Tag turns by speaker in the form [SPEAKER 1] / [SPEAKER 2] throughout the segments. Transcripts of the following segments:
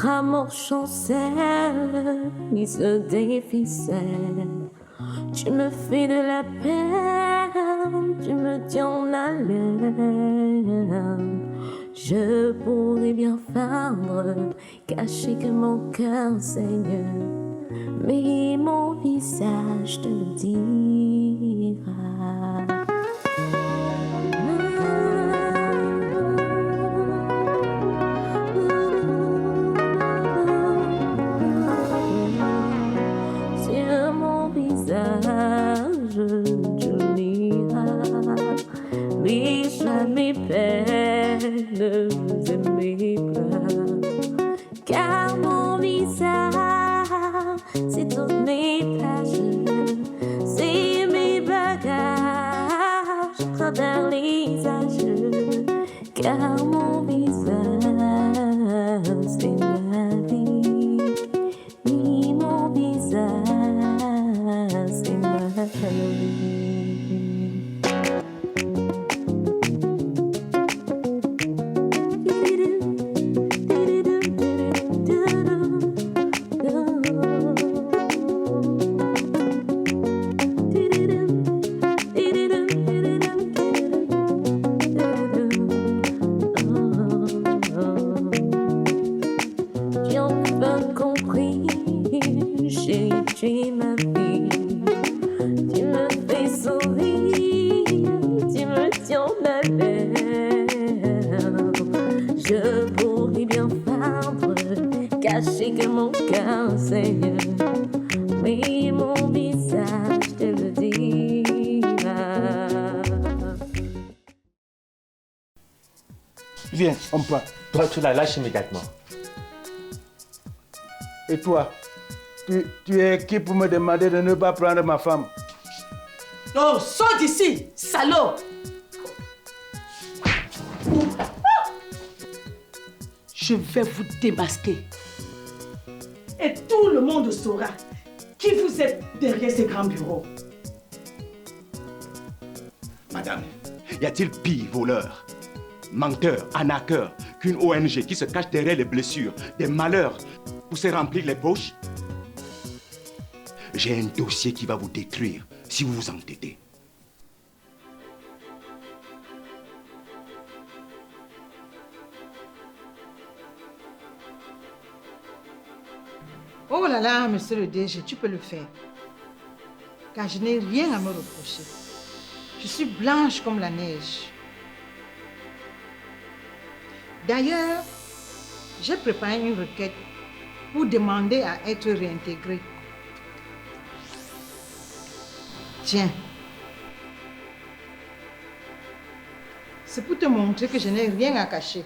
[SPEAKER 1] Notre amour chancelle, mise des ficelles. Tu me fais de la peine, tu me tiens en haleine. Je pourrais bien feindre, cacher que mon cœur saigne, mais mon visage te le dira. Sur mon visage, tu liras mes joies, mes peines et mes pleurs. Car mon visage, c'est toutes mes pages, c'est mes bagages à travers les âges. Car mon visage, c'est ma vie. Oui, mon visage, c'est ma vie. J'ai ma vie, tu me fais sourire, tu me tiens la lèvre. Je pourrais bien feindre, cacher que mon cœur saigne, mais mon visage te le dira.
[SPEAKER 2] Viens, on part.
[SPEAKER 3] Toi, tu la lâches immédiatement.
[SPEAKER 2] Et toi, tu es qui pour me demander de ne pas prendre ma femme?
[SPEAKER 4] Oh, sors d'ici, salaud! Je vais vous démasquer. Et tout le monde saura qui vous êtes derrière ces grands bureaux.
[SPEAKER 5] Madame, y a-t-il pire voleur, menteur, arnaqueur qu'une ONG qui se cache derrière les blessures, des malheurs pour se remplir les poches? J'ai un dossier qui va vous détruire si vous vous entêtez.
[SPEAKER 6] Oh là là, monsieur le DG, tu peux le faire. Car je n'ai rien à me reprocher. Je suis blanche comme la neige. D'ailleurs, j'ai préparé une requête pour demander à être réintégrée. Tiens. C'est pour te montrer que je n'ai rien à cacher.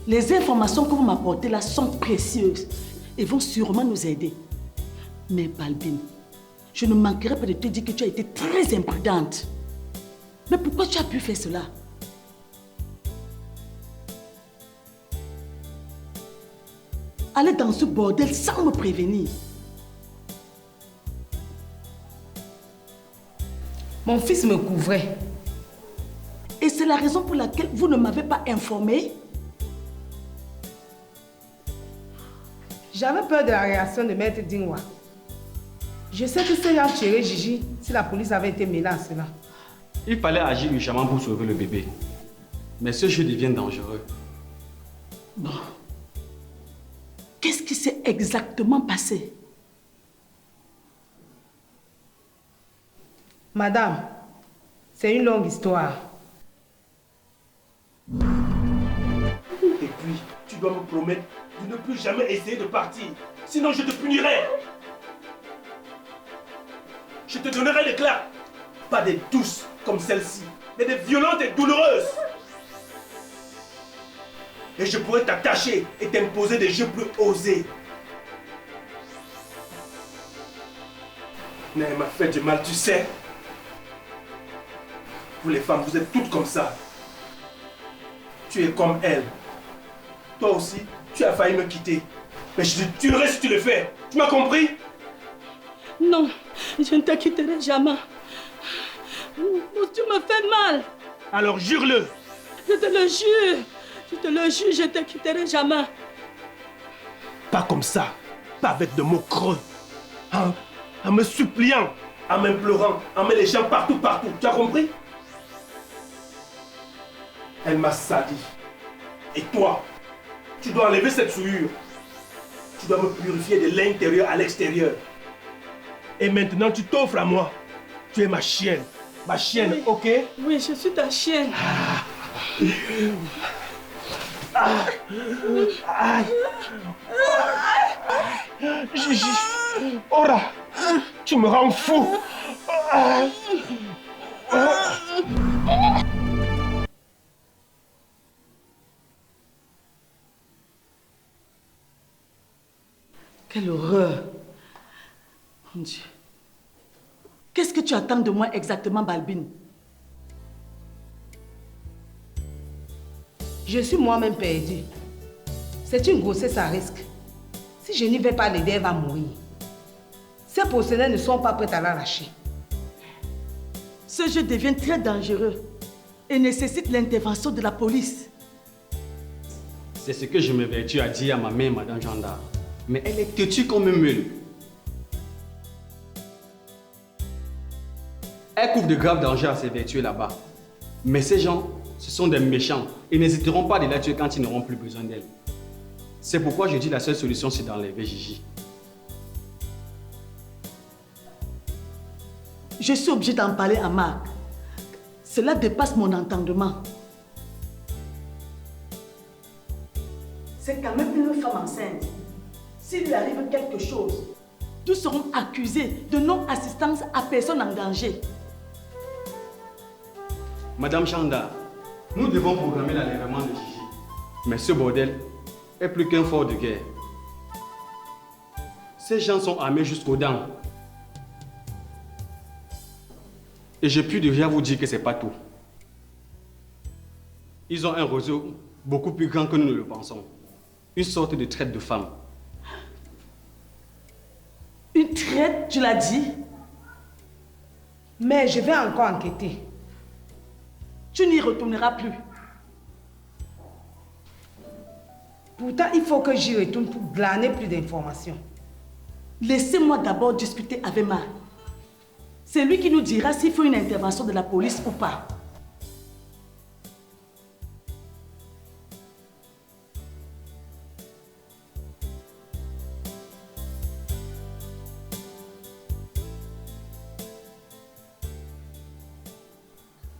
[SPEAKER 4] Les informations que vous m'apportez là sont précieuses et vont sûrement nous aider. Mais Balbine, je ne manquerai pas de te dire que tu as été très imprudente. Mais pourquoi tu as pu faire cela? Aller dans ce bordel sans me prévenir.
[SPEAKER 6] Mon fils me couvrait.
[SPEAKER 4] Et c'est la raison pour laquelle vous ne m'avez pas informé?
[SPEAKER 7] J'avais peur de la réaction de Maître Dingwa. Je sais que c'est ayant tué Gigi si la police avait été mêlée à cela.
[SPEAKER 3] Il fallait agir urgemment pour sauver le bébé. Mais ce jeu devient dangereux.
[SPEAKER 4] Bon. Qu'est-ce qui s'est exactement passé?
[SPEAKER 7] Madame, c'est une longue histoire.
[SPEAKER 8] Et puis, tu dois me promettre de ne plus jamais essayer de partir. Sinon, je te punirai. Je te donnerai des claques. Pas des douces comme celle-ci, mais des violentes et douloureuses. Et je pourrais t'attacher et t'imposer des jeux plus osés. Mais elle m'a fait du mal, tu sais. Vous les femmes, vous êtes toutes comme ça. Tu es comme elle. Toi aussi, tu as failli me quitter. Mais je te tuerai si tu le fais. Tu m'as compris?
[SPEAKER 4] Non, je ne te quitterai jamais. Tu me fais mal.
[SPEAKER 8] Alors jure-le.
[SPEAKER 4] Je te le jure. Je te le jure, je ne te quitterai jamais.
[SPEAKER 8] Pas comme ça. Pas avec de mots creux. En me suppliant, en m'implorant, en me léchant partout, partout. Tu as compris? Elle m'a sali. Et toi, tu dois enlever cette souillure. Tu dois me purifier de l'intérieur à l'extérieur. Et maintenant, tu t'offres à moi. Tu es ma chienne. Ma chienne,
[SPEAKER 4] oui.
[SPEAKER 8] Ok?
[SPEAKER 4] Oui, je suis ta chienne.
[SPEAKER 8] Gigi, Ora, tu me rends fou.
[SPEAKER 4] Quelle horreur. Mon Dieu. Qu'est-ce que tu attends de moi exactement, Balbine?
[SPEAKER 7] Je suis moi-même perdue. C'est une grossesse à risque. Si je n'y vais pas l'aider, elle va mourir. Ces porcelaines ne sont pas prêtes à l'arracher.
[SPEAKER 4] Ce jeu devient très dangereux et nécessite l'intervention de la police.
[SPEAKER 3] C'est ce que je m'évertue à dire à ma mère, Madame Janda. Mais elle est têtue comme une meule. Elle couvre de graves dangers à ses vertus là-bas. Mais ces gens, ce sont des méchants et n'hésiteront pas de la tuer quand ils n'auront plus besoin d'elle. C'est pourquoi je dis la seule solution, c'est d'enlever Gigi.
[SPEAKER 4] Je suis obligée d'en parler à Marc. Cela dépasse mon entendement. C'est quand même une femme enceinte. S'il lui arrive quelque chose, tous seront accusés de non-assistance à personne en danger.
[SPEAKER 3] Madame Chanda, nous devons programmer l'enlèvement de Gigi. Mais ce bordel est plus qu'un fort de guerre. Ces gens sont armés jusqu'aux dents. Et je puis déjà vous dire que c'est pas tout. Ils ont un réseau beaucoup plus grand que nous ne le pensons. Une sorte de traite de femmes.
[SPEAKER 4] Une traite, tu l'as dit?
[SPEAKER 7] Mais je vais encore enquêter.
[SPEAKER 4] Tu n'y retourneras plus.
[SPEAKER 7] Pourtant, il faut que j'y retourne pour glaner plus d'informations.
[SPEAKER 4] Laissez-moi d'abord discuter avec Marc. C'est lui qui nous dira s'il faut une intervention de la police ou pas.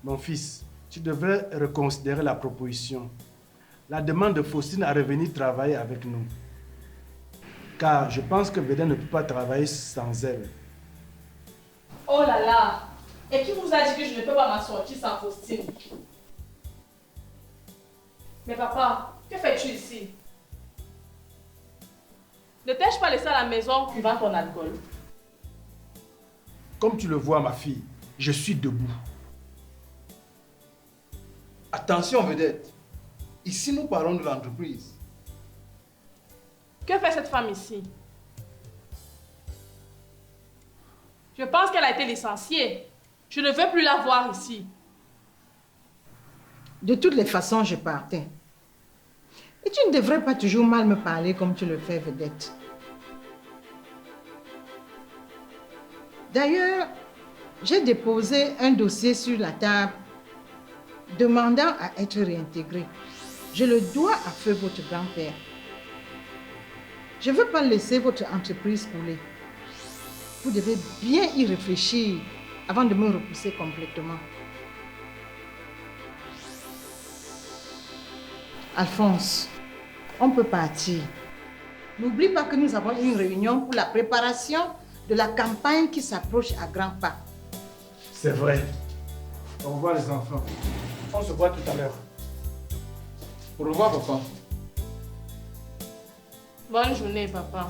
[SPEAKER 2] Mon fils, tu devrais reconsidérer la proposition. La demande de Faustine à revenir travailler avec nous. Car je pense que Bédin ne peut pas travailler sans elle.
[SPEAKER 9] Oh là là! Et qui vous a dit que je ne peux pas m'assortir sans Faustine? Mais papa, que fais-tu ici? Ne t'ai-je pas laissé à la maison buvant ton alcool?
[SPEAKER 2] Comme tu le vois, ma fille, je suis debout.
[SPEAKER 10] Attention, vedette. Ici, nous parlons de l'entreprise.
[SPEAKER 9] Que fait cette femme ici? Je pense qu'elle a été licenciée. Je ne veux plus la voir ici.
[SPEAKER 6] De toutes les façons, je partais. Et tu ne devrais pas toujours mal me parler comme tu le fais, vedette. D'ailleurs, j'ai déposé un dossier sur la table demandant à être réintégré. Je le dois à feu votre grand-père. Je ne veux pas laisser votre entreprise couler. Vous devez bien y réfléchir avant de me repousser complètement. Alphonse, on peut partir. N'oublie pas que nous avons une réunion pour la préparation de la campagne qui s'approche à grands pas.
[SPEAKER 2] C'est vrai. Au revoir les enfants. On se voit tout à l'heure.
[SPEAKER 10] Au revoir, papa.
[SPEAKER 9] Bonne journée, papa.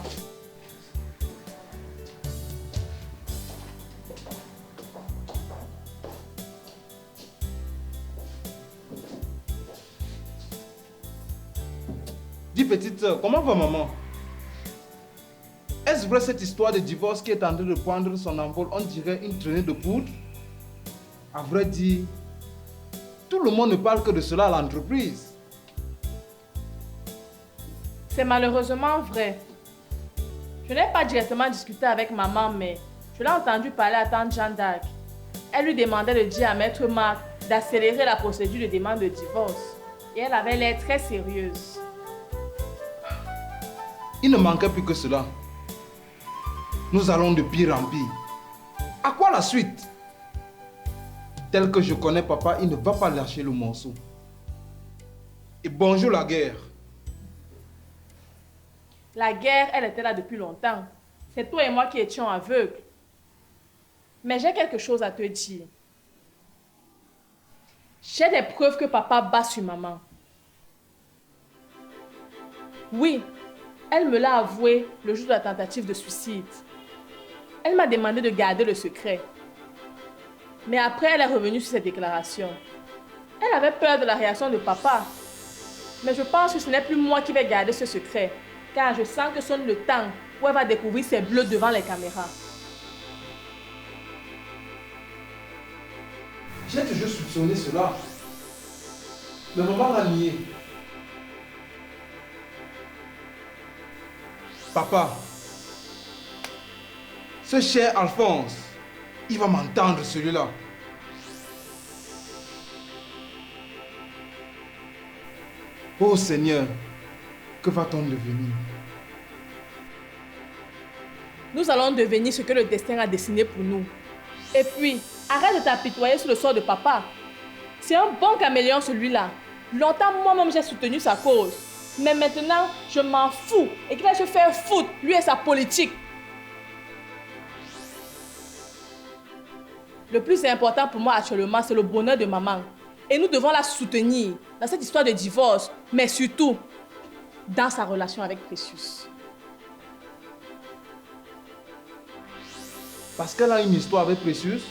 [SPEAKER 10] Dis, petite sœur, comment va maman? Est-ce vrai cette histoire de divorce qui est en train de prendre son envol? On dirait une traînée de poudre. À vrai dire, tout le monde ne parle que de cela à l'entreprise.
[SPEAKER 9] C'est malheureusement vrai. Je n'ai pas directement discuté avec maman, mais je l'ai entendu parler à tante Jeanne d'Arc. Elle lui demandait de dire à maître Marc d'accélérer la procédure de demande de divorce. Et elle avait l'air très sérieuse.
[SPEAKER 10] Il ne manquait plus que cela. Nous allons de pire en pire. À quoi la suite? Tel que je connais papa, il ne va pas lâcher le morceau. Et bonjour la guerre.
[SPEAKER 9] La guerre, elle était là depuis longtemps. C'est toi et moi qui étions aveugles. Mais j'ai quelque chose à te dire. J'ai des preuves que papa bat sur maman. Oui, elle me l'a avoué le jour de la tentative de suicide. Elle m'a demandé de garder le secret. Mais après, elle est revenue sur ses déclarations. Elle avait peur de la réaction de papa. Mais je pense que ce n'est plus moi qui vais garder ce secret, car je sens que sonne le temps où elle va découvrir ses bleus devant les caméras.
[SPEAKER 10] J'ai toujours soupçonné cela. Mais maman l'a nié. Papa, ce cher Alphonse, il va m'entendre celui-là. Oh Seigneur, que va-t-on devenir?
[SPEAKER 9] Nous allons devenir ce que le destin a dessiné pour nous. Et puis, arrête de t'apitoyer sur le sort de papa. C'est un bon caméléon celui-là. Longtemps, moi-même, j'ai soutenu sa cause. Mais maintenant, je m'en fous et qu'il va se faire foutre, lui et sa politique. Le plus important pour moi actuellement, c'est le bonheur de maman. Et nous devons la soutenir dans cette histoire de divorce, mais surtout dans sa relation avec Precious.
[SPEAKER 10] Parce qu'elle a une histoire avec Precious?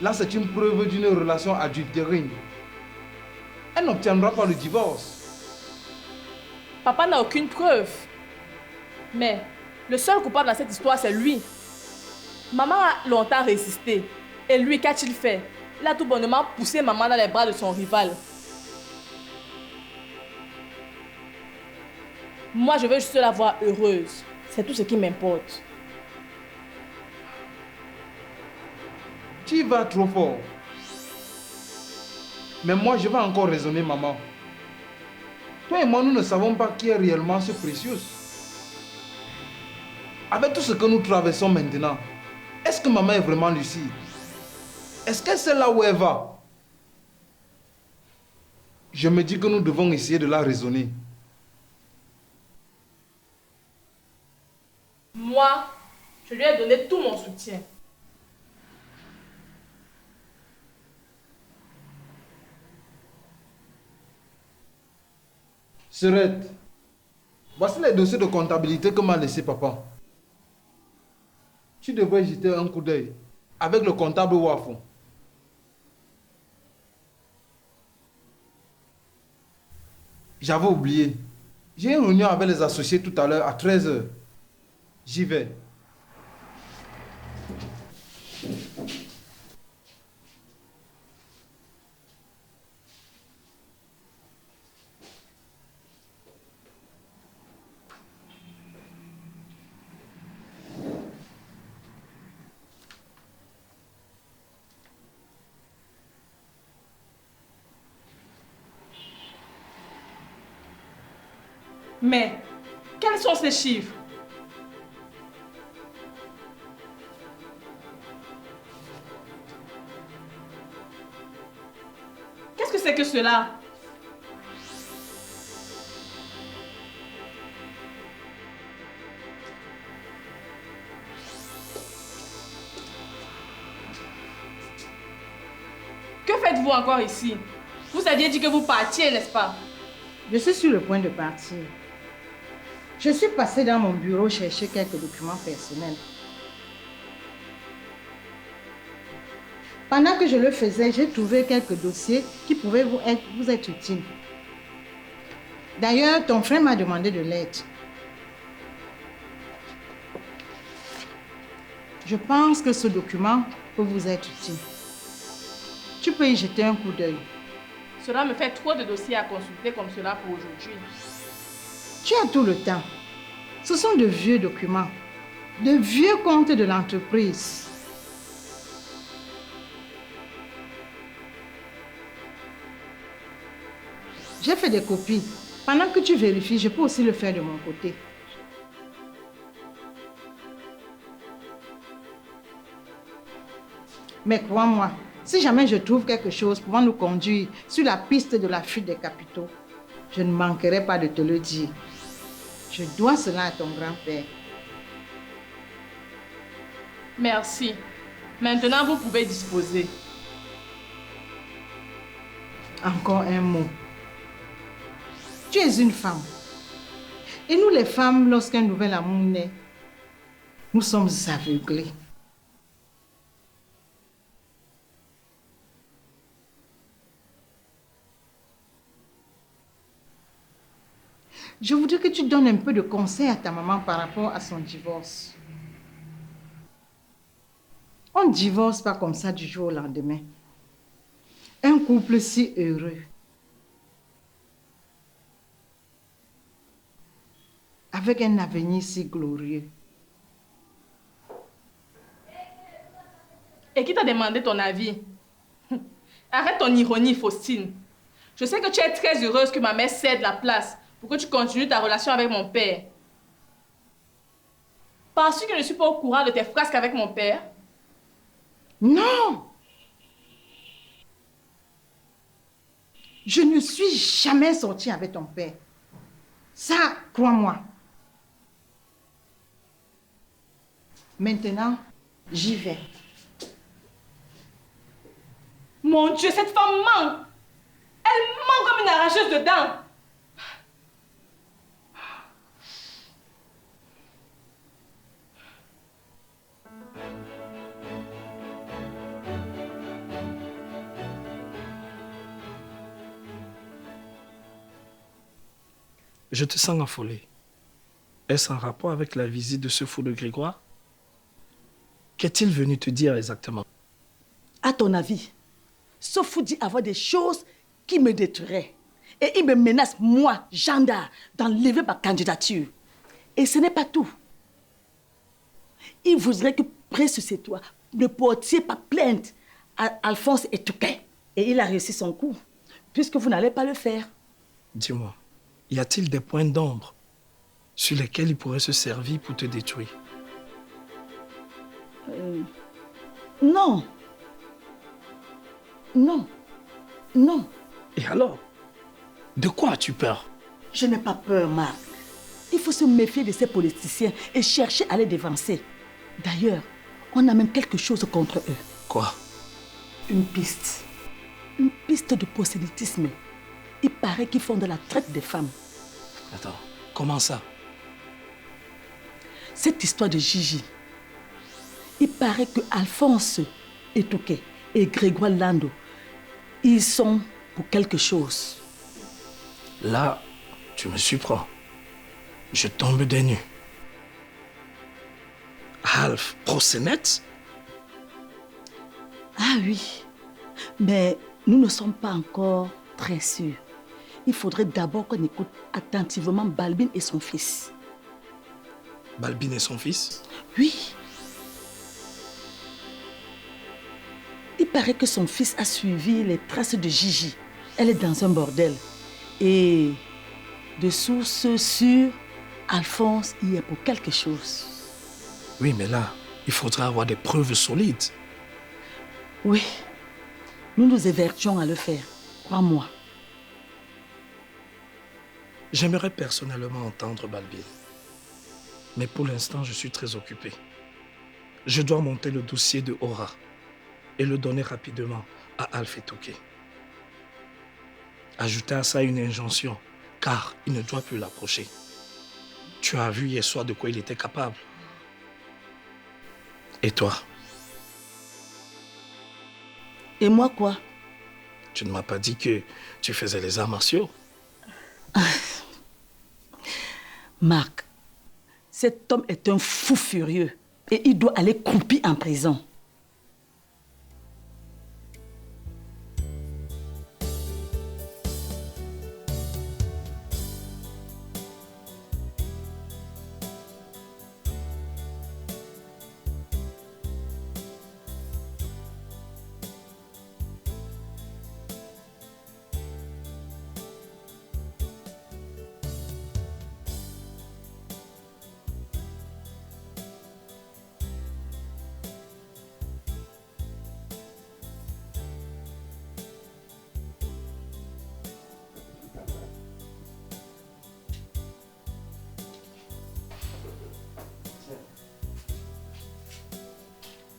[SPEAKER 10] Là, c'est une preuve d'une relation adultérine. Elle n'obtiendra pas le divorce.
[SPEAKER 9] Papa n'a aucune preuve. Mais le seul coupable dans cette histoire, c'est lui. Maman a longtemps résisté. Et lui, qu'a-t-il fait? Il a tout bonnement poussé maman dans les bras de son rival. Moi, je veux juste la voir heureuse. C'est tout ce qui m'importe.
[SPEAKER 10] Tu y vas trop fort. Mais moi, je vais encore raisonner, maman. Toi et moi, nous ne savons pas qui est réellement ce Precious. Avec tout ce que nous traversons maintenant, est-ce que maman est vraiment lucide? Est-ce qu'elle sait là où elle va? Je me dis que nous devons essayer de la raisonner.
[SPEAKER 9] Moi, je lui ai donné tout mon soutien.
[SPEAKER 10] Serette, voici les dossiers de comptabilité que m'a laissé papa. Tu devrais jeter un coup d'œil avec le comptable Wafo. J'avais oublié. J'ai une réunion avec les associés tout à l'heure à 13 h. J'y vais.
[SPEAKER 9] Mais, quels sont ces chiffres? Qu'est-ce que c'est que cela? Que faites-vous encore ici? Vous aviez dit que vous partiez, n'est-ce pas?
[SPEAKER 6] Je suis sur le point de partir. Je suis passée dans mon bureau chercher quelques documents personnels. Pendant que je le faisais, j'ai trouvé quelques dossiers qui pouvaient vous être utiles. D'ailleurs, ton frère m'a demandé de l'aide. Je pense que ce document peut vous être utile. Tu peux y jeter un coup d'œil.
[SPEAKER 9] Cela me fait trop de dossiers à consulter comme cela pour aujourd'hui.
[SPEAKER 6] Tu as tout le temps. Ce sont de vieux documents, de vieux comptes de l'entreprise. J'ai fait des copies. Pendant que tu vérifies, je peux aussi le faire de mon côté. Mais crois-moi, si jamais je trouve quelque chose pouvant nous conduire sur la piste de la fuite des capitaux, je ne manquerai pas de te le dire. Je dois cela à ton grand-père.
[SPEAKER 9] Merci. Maintenant, vous pouvez disposer.
[SPEAKER 6] Encore un mot. Tu es une femme. Et nous les femmes, lorsqu'un nouvel amour naît, nous sommes aveuglés. Je voudrais que tu donnes un peu de conseils à ta maman par rapport à son divorce. On ne divorce pas comme ça du jour au lendemain. Un couple si heureux, avec un avenir si glorieux.
[SPEAKER 9] Et qui t'a demandé ton avis? Arrête ton ironie, Faustine. Je sais que tu es très heureuse que ma mère cède la place pour que tu continues ta relation avec mon père. Penses-tu que je ne suis pas au courant de tes frasques avec mon père?
[SPEAKER 6] Non! Je ne suis jamais sortie avec ton père. Ça, crois-moi. Maintenant, j'y vais.
[SPEAKER 9] Mon Dieu, cette femme ment! Elle ment comme une arracheuse de dents!
[SPEAKER 11] Je te sens affolée. Est-ce en rapport avec la visite de ce fou de Grégoire? Qu'est-il venu te dire exactement?
[SPEAKER 4] À ton avis, ce fou dit avoir des choses qui me détruiraient. Et il me menace, moi, Janda, d'enlever ma candidature. Et ce n'est pas tout. Il voudrait que près sur toi, ne portiez pas plainte à Alphonse et Touquet. Et il a réussi son coup, puisque vous n'allez pas le faire.
[SPEAKER 11] Dis-moi, y a-t-il des points d'ombre sur lesquels il pourrait se servir pour te détruire?
[SPEAKER 4] Non. Non. Non.
[SPEAKER 11] Et alors? De quoi as-tu peur?
[SPEAKER 4] Je n'ai pas peur, Marc. Il faut se méfier de ces politiciens et chercher à les dévancer. D'ailleurs, on a même quelque chose contre eux.
[SPEAKER 11] Quoi?
[SPEAKER 4] Une piste. Une piste de prosélytisme. Il paraît qu'ils font de la traite des femmes.
[SPEAKER 11] Attends, comment ça?
[SPEAKER 4] Cette histoire de Gigi. Il paraît que Alphonse Etouké et Grégoire Lando, ils sont pour quelque chose.
[SPEAKER 11] Là, tu me surprends. Je tombe des nues. Alf, prosénète?
[SPEAKER 4] Ah oui, mais nous ne sommes pas encore très sûrs. Il faudrait d'abord qu'on écoute attentivement Balbine et son fils.
[SPEAKER 11] Balbine et son fils?
[SPEAKER 4] Oui. Il paraît que son fils a suivi les traces de Gigi. Elle est dans un bordel. Et de sources sûres, Alphonse y est pour quelque chose.
[SPEAKER 11] Oui, mais là, il faudra avoir des preuves solides.
[SPEAKER 4] Oui, nous nous évertuons à le faire, crois-moi.
[SPEAKER 11] J'aimerais personnellement entendre Balbine. Mais pour l'instant, je suis très occupé. Je dois monter le dossier de Aura et le donner rapidement à Alf et Touquet. Ajouter à ça une injonction, car il ne doit plus l'approcher. Tu as vu hier soir de quoi il était capable. Et toi?
[SPEAKER 4] Et moi quoi?
[SPEAKER 11] Tu ne m'as pas dit que tu faisais les arts martiaux.
[SPEAKER 4] Marc, cet homme est un fou furieux. Et il doit aller croupir en prison.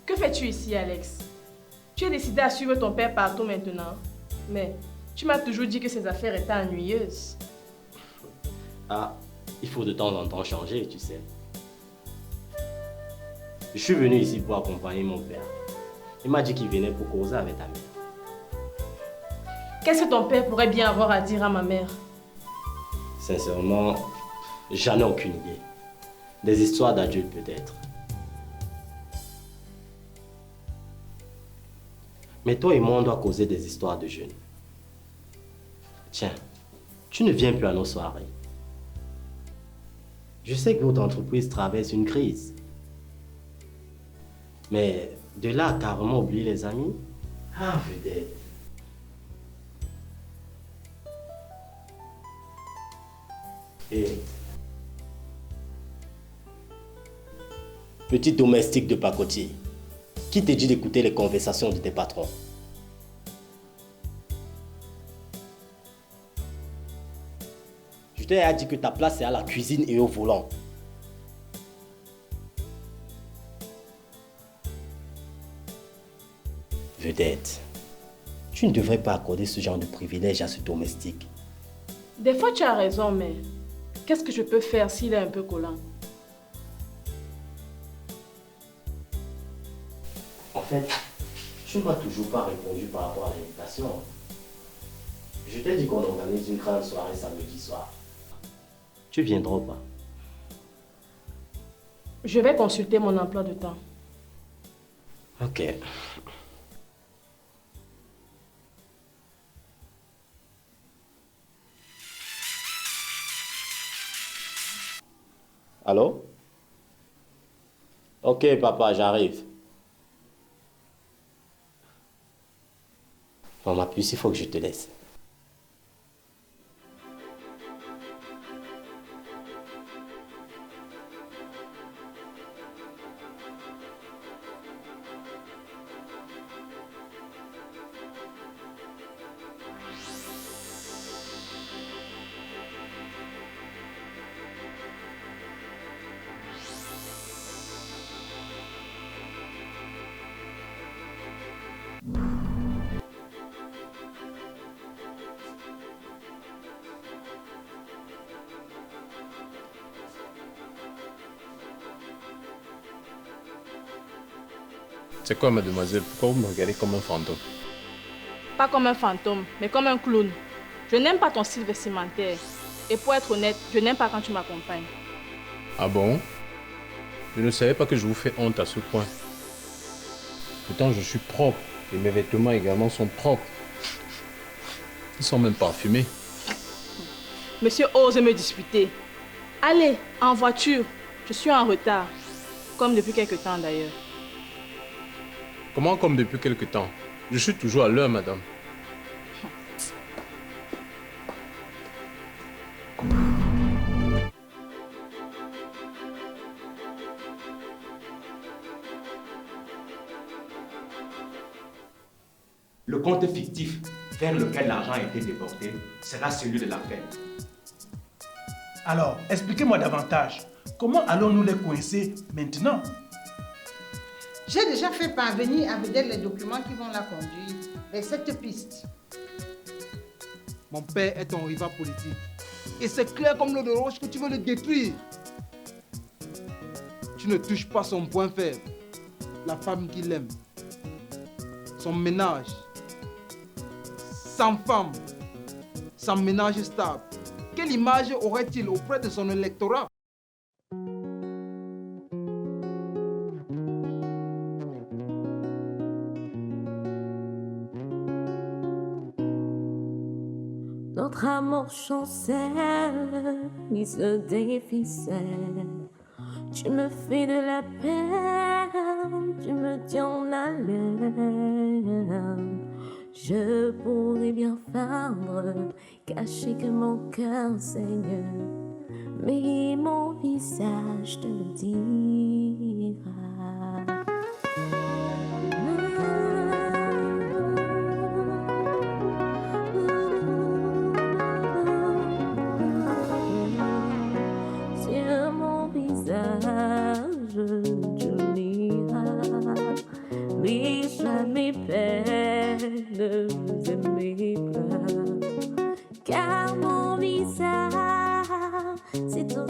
[SPEAKER 9] Que fais-tu ici, Alex? Tu es décidé à suivre ton père partout maintenant. Mais tu m'as toujours dit que ces affaires étaient ennuyeuses.
[SPEAKER 12] Ah, il faut de temps en temps changer, tu sais. Je suis venu ici pour accompagner mon père. Il m'a dit qu'il venait pour causer avec ta mère.
[SPEAKER 9] Qu'est-ce que ton père pourrait bien avoir à dire à ma mère?
[SPEAKER 12] Sincèrement, j'en ai aucune idée. Des histoires d'adultes peut-être. Mais toi et moi, on doit causer des histoires de jeunes. Tiens, tu ne viens plus à nos soirées. Je sais que votre entreprise traverse une crise. Mais de là à carrément oublier les amis? Ah, vedette. Et petit domestique de pacotille, qui te dit d'écouter les conversations de tes patrons? Je t'ai dit que ta place est à la cuisine et au volant. Vedette, tu ne devrais pas accorder ce genre de privilège à ce domestique.
[SPEAKER 9] Des fois, tu as raison, mais qu'est-ce que je peux faire s'il est un peu collant?
[SPEAKER 12] En fait, tu ne m'as toujours pas répondu par rapport à l'invitation. Je t'ai dit qu'on organise une grande soirée samedi soir. Tu viendras pas?
[SPEAKER 9] Je vais consulter mon emploi de temps.
[SPEAKER 12] Ok. Allô? Ok, papa, j'arrive. Bon, ma puce, il faut que je te laisse.
[SPEAKER 13] C'est quoi, mademoiselle? Pourquoi vous me regardez comme un fantôme?
[SPEAKER 9] Pas comme un fantôme, mais comme un clown. Je n'aime pas ton style vestimentaire. Et pour être honnête, je n'aime pas quand tu m'accompagnes.
[SPEAKER 13] Ah bon? Je ne savais pas que je vous fais honte à ce point. Pourtant, je suis propre. Et mes vêtements également sont propres. Ils sont même parfumés.
[SPEAKER 9] Monsieur ose me disputer. Allez, en voiture. Je suis en retard. Comme depuis quelque temps d'ailleurs.
[SPEAKER 13] Comment comme depuis quelque temps? Je suis toujours à l'heure, madame.
[SPEAKER 5] Le compte fictif vers lequel l'argent a été déporté sera celui de la fête.
[SPEAKER 2] Alors, expliquez-moi davantage. Comment allons-nous les coincer maintenant?
[SPEAKER 6] J'ai déjà fait parvenir à Vedette les documents qui vont la conduire vers cette piste.
[SPEAKER 10] Mon père est ton rival politique. Et c'est clair comme l'eau de roche que tu veux le détruire. Tu ne touches pas son point faible. La femme qu'il aime. Son ménage. Sans femme. Sans ménage stable. Quelle image aurait-il auprès de son électorat?
[SPEAKER 1] notre amour chancelle, il se déficelle. Tu me fais de la peine, tu me tiens en haleine. Je pourrais bien feindre, cacher que mon cœur saigne, mais mon visage te le dira. Sur mon visage, tu liras mes joies, mes peines et mes pleurs. Car mon visage, c'est ton